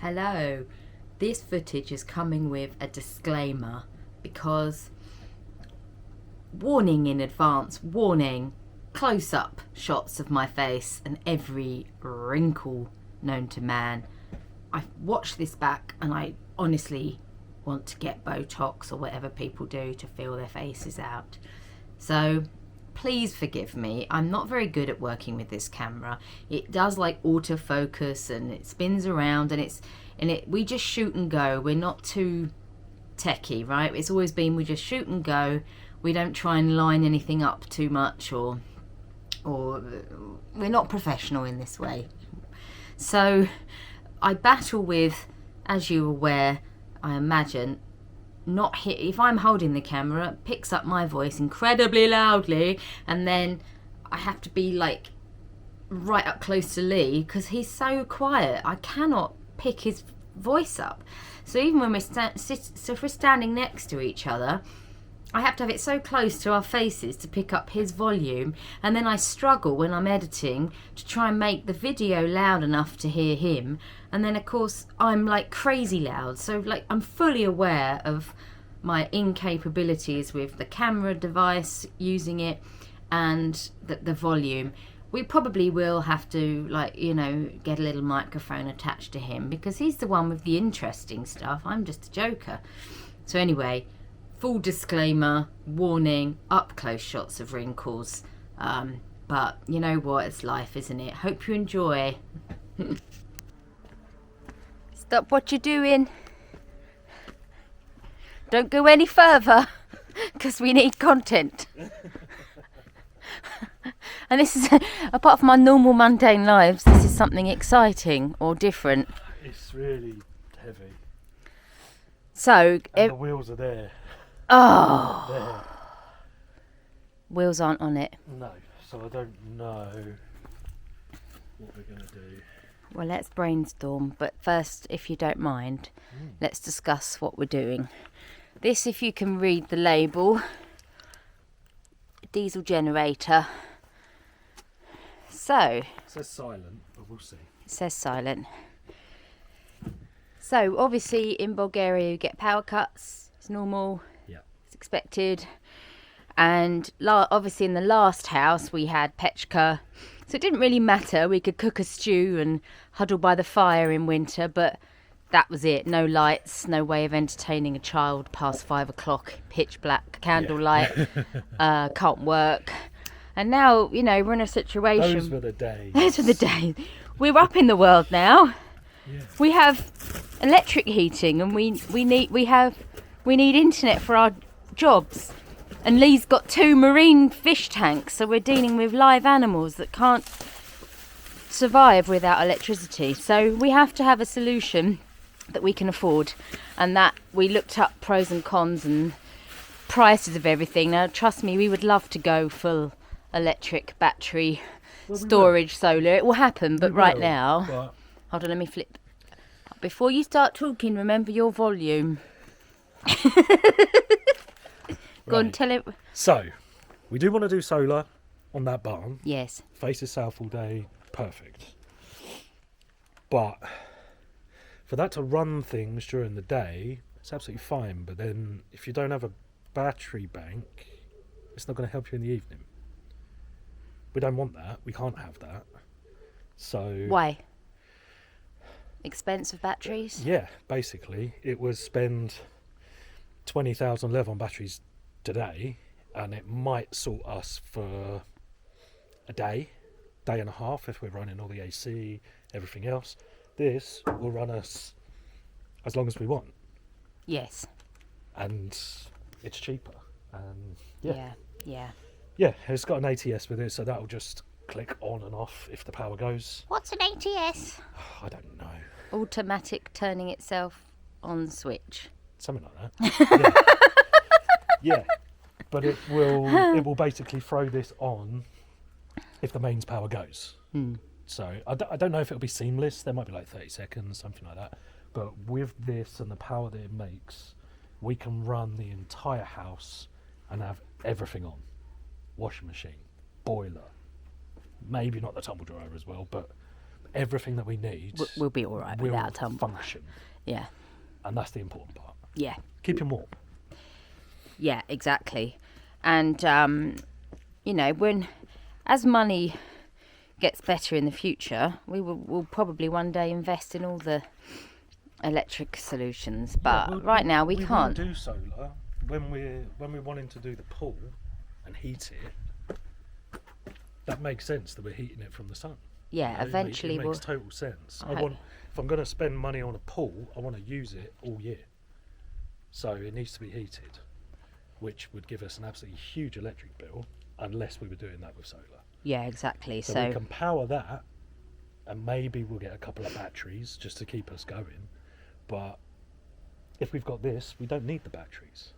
Hello. This footage is coming with a disclaimer because, warning in advance, warning, close-up shots of my face and every wrinkle known to man. I've watched this back and I honestly want to get Botox or whatever people do to fill their faces out. So please forgive me. I'm not very good at working with this camera. It does like autofocus and it spins around and we just shoot and go. We're not too techie, right? It's always been we just shoot and go. We don't try and line anything up too much or we're not professional in this way. So I battle with, as you're aware, I imagine, if I'm holding the camera, it picks up my voice incredibly loudly, and then I have to be like right up close to Lee because he's so quiet. I cannot pick his voice up. So even when if we're standing next to each other, I have to have it so close to our faces to pick up his volume, and then I struggle when I'm editing to try and make the video loud enough to hear him, and then of course I'm like crazy loud, so like I'm fully aware of my incapabilities with the camera device, using it, and the volume. We probably will have to, like, you know, get a little microphone attached to him because he's the one with the interesting stuff. I'm just a joker. So anyway, full disclaimer, warning, up close shots of wrinkles. But you know what, it's life, isn't it? Hope you enjoy. Stop what you're doing. Don't go any further because we need content. And this is, apart from our normal mundane lives, this is something exciting or different. It's really heavy. So and the wheels are there. Oh, There. Wheels aren't on it. No, so I don't know what we're going to do. Well, let's brainstorm, but first, if you don't mind, let's discuss what we're doing. This, if you can read the label, diesel generator. So It says silent, but we'll see. it says silent. So obviously in Bulgaria you get power cuts. It's normal. Yeah. It's expected. And obviously in the last house we had Pechka, so it didn't really matter. We could cook a stew and huddle by the fire in winter, but that was it. No lights, no way of entertaining a child past 5 o'clock, pitch black, candlelight, can't work. And now, you know, we're in a situation. Those were the days. Those were the days. We're up in the world now. Yeah. We have electric heating, and we need internet for our jobs. And Lee's got 2 marine fish tanks, so we're dealing with live animals that can't survive without electricity. So we have to have a solution that we can afford, and that we looked up pros and cons and prices of everything. Now, trust me, we would love to go full electric, battery, storage, solar. It will happen, but right now, hold on, let me flip. Before you start talking, remember your volume. Go on, tell it. So, we do want to do solar on that barn. Yes. Faces south all day, perfect. But for that to run things during the day, it's absolutely fine. But then if you don't have a battery bank, it's not going to help you in the evening. We don't want that. We can't have that. So Why? Expensive batteries? yeah, basically, it was spend 20,000 lev on batteries today, and it might sort us for a day and a half if we're running all the AC, everything else. This will run us as long as we want, Yes. and it's cheaper. And Yeah. yeah, it's got an ATS with it, so that'll just click on and off if the power goes. What's an ATS? I don't know, Automatic turning itself on switch. something like that. Yeah, but it will basically throw this on if the mains power goes. So I don't know if it'll be seamless. There might be like 30 seconds, something like that. But with this and the power that it makes, we can run the entire house and have everything on. Washing machine, boiler, maybe not the tumble dryer as well, but everything that we need We'll be all right will without a tumble. function. Yeah. And that's the important part. Yeah. Keep him warm. Yeah, exactly. And, you know, as money gets better in the future, we'll probably one day invest in all the electric solutions. But right now we can't. We will do solar when we're wanting to do the pool and heat it. That makes sense that we're heating it from the sun. Yeah, You know, eventually it makes total sense. If I'm going to spend money on a pool, I want to use it all year. So it needs to be heated, which would give us an absolutely huge electric bill unless we were doing that with solar. Yeah, exactly. So we can power that, and maybe we'll get a couple of batteries just to keep us going. But if we've got this, we don't need the batteries.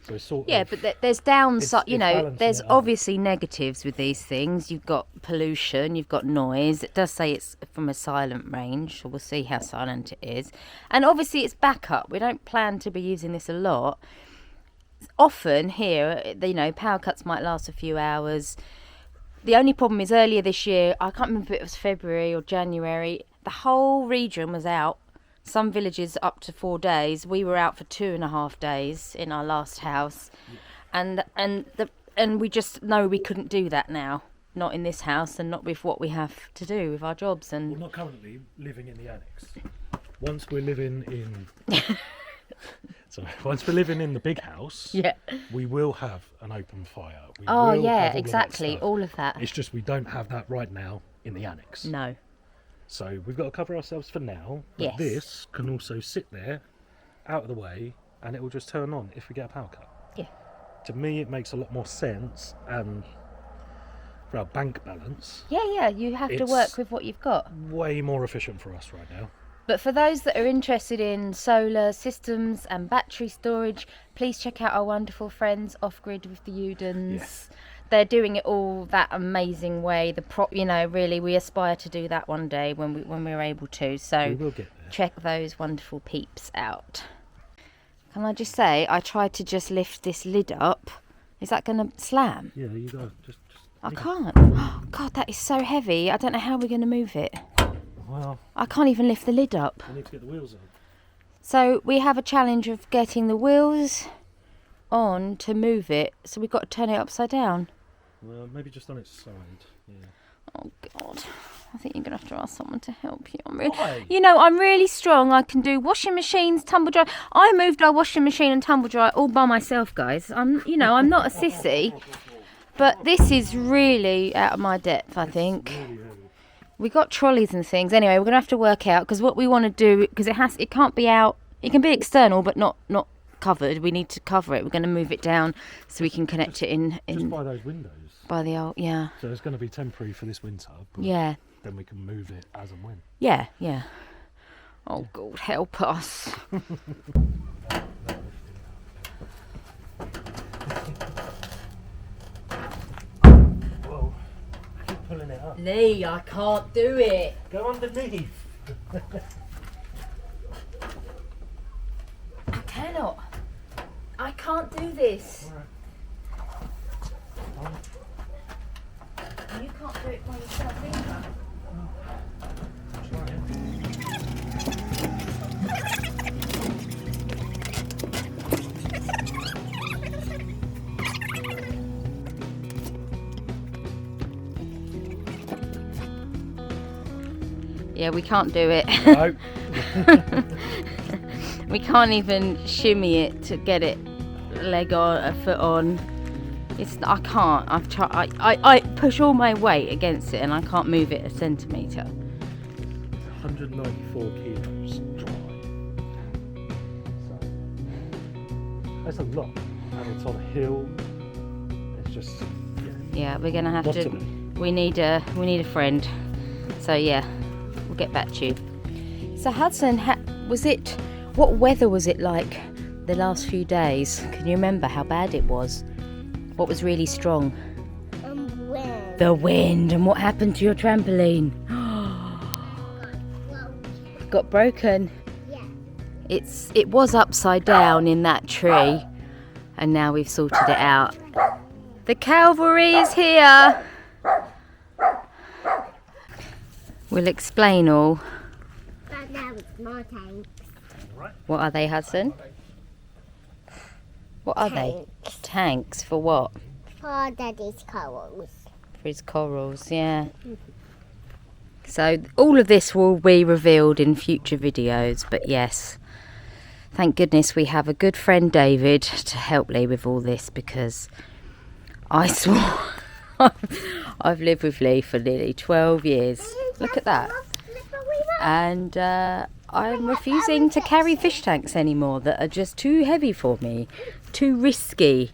So it's sort of, but there's downside. You know, balancing there's it up. obviously negatives with these things. You've got pollution, you've got noise. It does say it's from a silent range, so we'll see how silent it is. And obviously it's backup. We don't plan to be using this a lot. Often here, you know, power cuts might last a few hours. The only problem is earlier this year, I can't remember if it was February or January, the whole region was out. Some villages up to 4 days. We were out for 2.5 days in our last house. Yeah. And we just know we couldn't do that now. Not in this house and not with what we have to do with our jobs. And we're not currently living in the annex. Once we're living in once we're living in the big house, we will have an open fire. We will have exactly. stuff. All of that. It's just we don't have that right now in the annex. No. So we've got to cover ourselves for now. But Yes. this can also sit there, out of the way, and it will just turn on if we get a power cut. Yeah. To me, it makes a lot more sense, and for our bank balance, Yeah, you have to work with what you've got. way more efficient for us right now. But for those that are interested in solar systems and battery storage, please check out our wonderful friends Off Grid with the Udens. Yes. They're doing it all that amazing way. You know, really, we aspire to do that one day when we're able to. So We will get there. check those wonderful peeps out. Can I just say, I tried to just lift this lid up. Is that going to slam? Yeah, you go. Just I can't. Oh, God, that is so heavy. I don't know how we're going to move it. Well, I can't even lift the lid up. we need to get the wheels on. So we have a challenge of getting the wheels on to move it. So we've got to turn it upside down. Well, maybe just on its side. Yeah. Oh, God. I think you're going to have to ask someone to help you. Why? You know, I'm really strong. I can do washing machines, tumble dry. I moved our washing machine and tumble dry all by myself, guys. I'm not a sissy. But this is really out of my depth, I think. We got trolleys and things. Anyway, we're going to have to work out, because what we want to do, because it can't be out. It can be external, but not covered. We need to cover it. We're going to move it down so we can connect it in Just by those windows. by the old, yeah. So it's going to be temporary for this winter. But Yeah. Then we can move it as and when. Yeah. Oh, God, help us. Whoa. Keep pulling it up. Lee, I can't do it. Go underneath. I cannot. I can't do this. You can't do it by yourself either. Yeah, we can't do it. No. We can't even shimmy it to get it leg on, a foot on. I can't. I've tried. I push all my weight against it and I can't move it a centimetre. 194 kilos dry. So that's a lot, and it's on a hill. It's just Yeah, we're gonna have to. bottoming. We need a friend. So yeah, we'll get back to you. So Hudson, what weather was it like the last few days? Can you remember how bad it was? What was really strong? Wind. The wind. And what happened to your trampoline? Got broken. Yeah. It was upside down in that tree, and now we've sorted it out. The cavalry is here. We'll explain all. But now it's my tank. What are they, Hudson? What are they? Tanks for what? For Daddy's corals. For his corals, yeah. So all of this will be revealed in future videos, but yes, thank goodness we have a good friend David to help Lee with all this, because I swore I've lived with Lee for nearly 12 years. Look at that. And I'm refusing to carry fish tanks anymore that are just too heavy for me, too risky,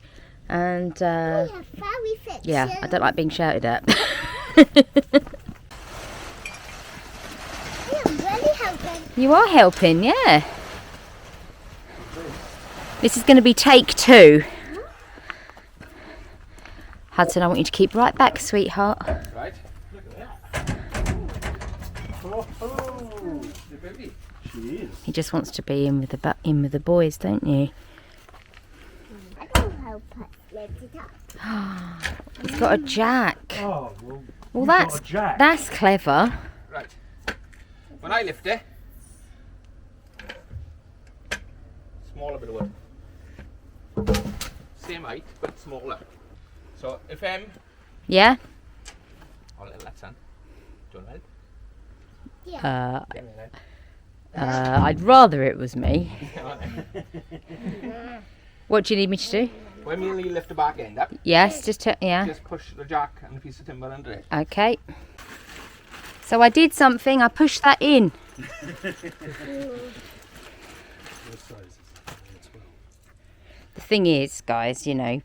and yeah, I don't like being shouted at. You are helping, yeah. This is going to be take 2. Hudson, I want you to keep right back, sweetheart. Right. Look at that. Oh, the baby. She is. He just wants to be in with the boys, don't you? I don't help her lift it up. He's got a jack. Oh, Well, you've got a jack. that's clever. Right. When I lift it, smaller bit of wood. Same height, but smaller. So if Yeah. I'll let that son. Do you want to help? I'd rather it was me. What do you need me to do? When you lift the back end up, Yes, yeah. just push the jack and a piece of timber under it. Okay. So I did something. I pushed that in. The thing is, guys, you know,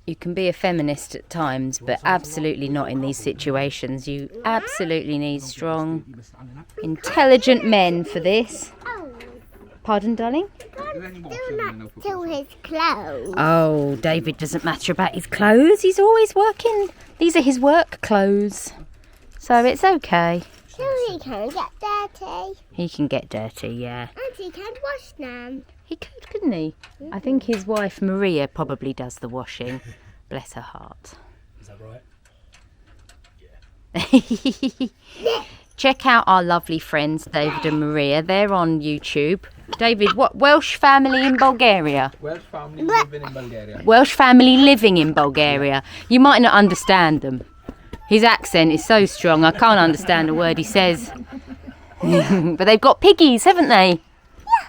you can be a feminist at times, but absolutely not in these situations. You absolutely need strong, intelligent men for this. Pardon, darling? To his clothes. Oh, David doesn't matter about his clothes. He's always working. These are his work clothes. So it's okay. So he can get dirty. He can get dirty, yeah. And he can wash them. He could, couldn't he? I think his wife Maria probably does the washing. Bless her heart. Is that right? Check out our lovely friends David and Maria. They're on YouTube. David, what Welsh family in Bulgaria? Welsh family living in Bulgaria. Welsh family living in Bulgaria. You might not understand them. His accent is so strong I can't understand a word he says. But they've got piggies, haven't they?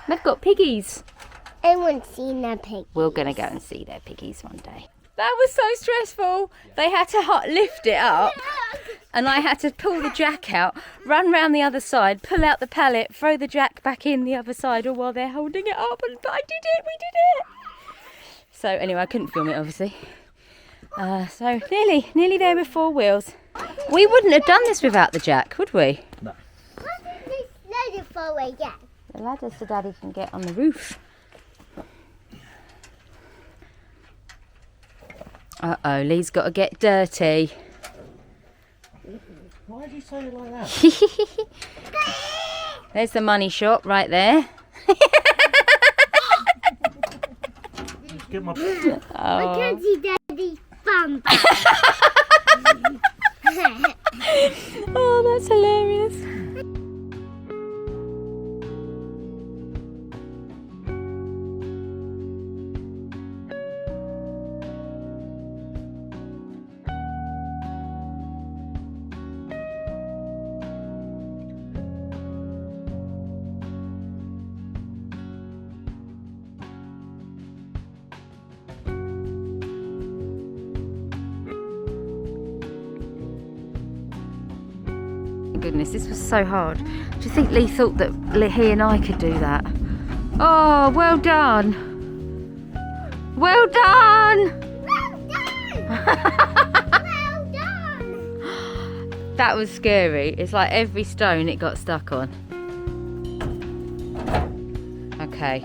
They've got piggies. I want to see the pig. We're going to go and see their piggies one day. That was so stressful. They had to lift it up and I had to pull the jack out, run round the other side, pull out the pallet, throw the jack back in the other side, all while they're holding it up. But I did it, we did it. So anyway, I couldn't film it obviously. So nearly there with 4 wheels. We wouldn't have done this without the jack, would we? No. What is this ladder for again? The ladder so Daddy can get on the roof. Uh-oh, Lee's got to get dirty. Why do you say it like that? There's the money shot right there. Just get my... I can't see Daddy's bum. Oh, that's hilarious. Goodness, this was so hard. Do you think Lee thought that he and I could do that? Oh, well done. Well done. Well done! Well done! That was scary. It's like every stone it got stuck on. Okay.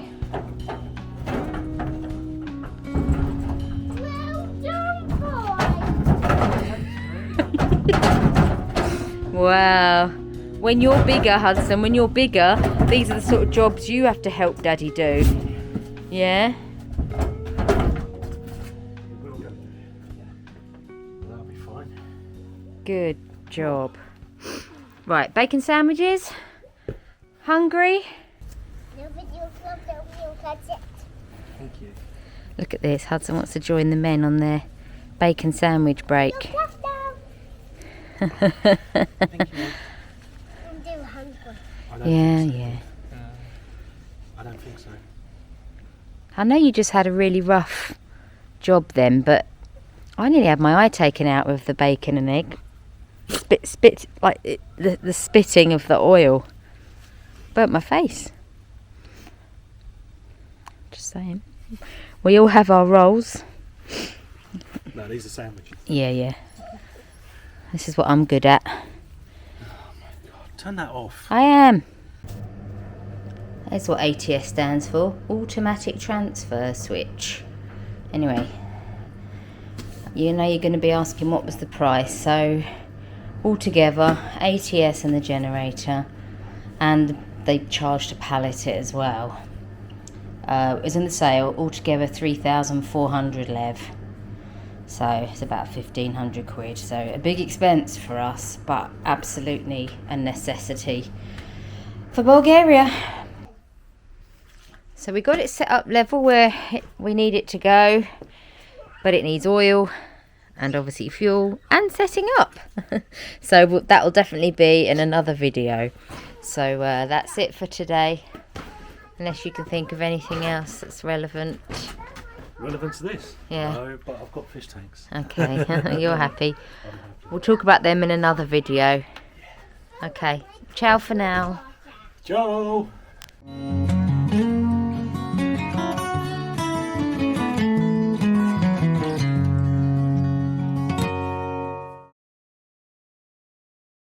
Well done, boy! Wow. When you're bigger, Hudson, when you're bigger, these are the sort of jobs you have to help Daddy do. Yeah? That'll be fine. Good job. Right, bacon sandwiches. Hungry? Nobody will catch it. Thank you. Look at this. Hudson wants to join the men on their bacon sandwich break. Thank you. I'm too hungry. I don't Yeah, think so. yeah. I don't think so. I know you just had a really rough job then, but I nearly had my eye taken out with the bacon and egg. Spit, like the spitting of the oil. Burnt my face. Just saying. We all have our roles. No, these are sandwiches. Yeah, yeah. This is what I'm good at. Turn that off. I am. That's what ATS stands for. Automatic Transfer Switch. Anyway, you know you're going to be asking what was the price. So, altogether, ATS and the generator, and they charged to pallet it as well. It was in the sale, altogether 3,400 lev. So it's about 1,500 quid. So a big expense for us, but absolutely a necessity for Bulgaria. So we got it set up level where we need it to go, but it needs oil and obviously fuel and setting up. So that will definitely be in another video. So that's it for today. Unless you can think of anything else that's relevant. Relevant to this? Yeah. No, but I've got fish tanks. Okay, you're happy. I'm happy. We'll talk about them in another video. Okay, ciao for now. Ciao!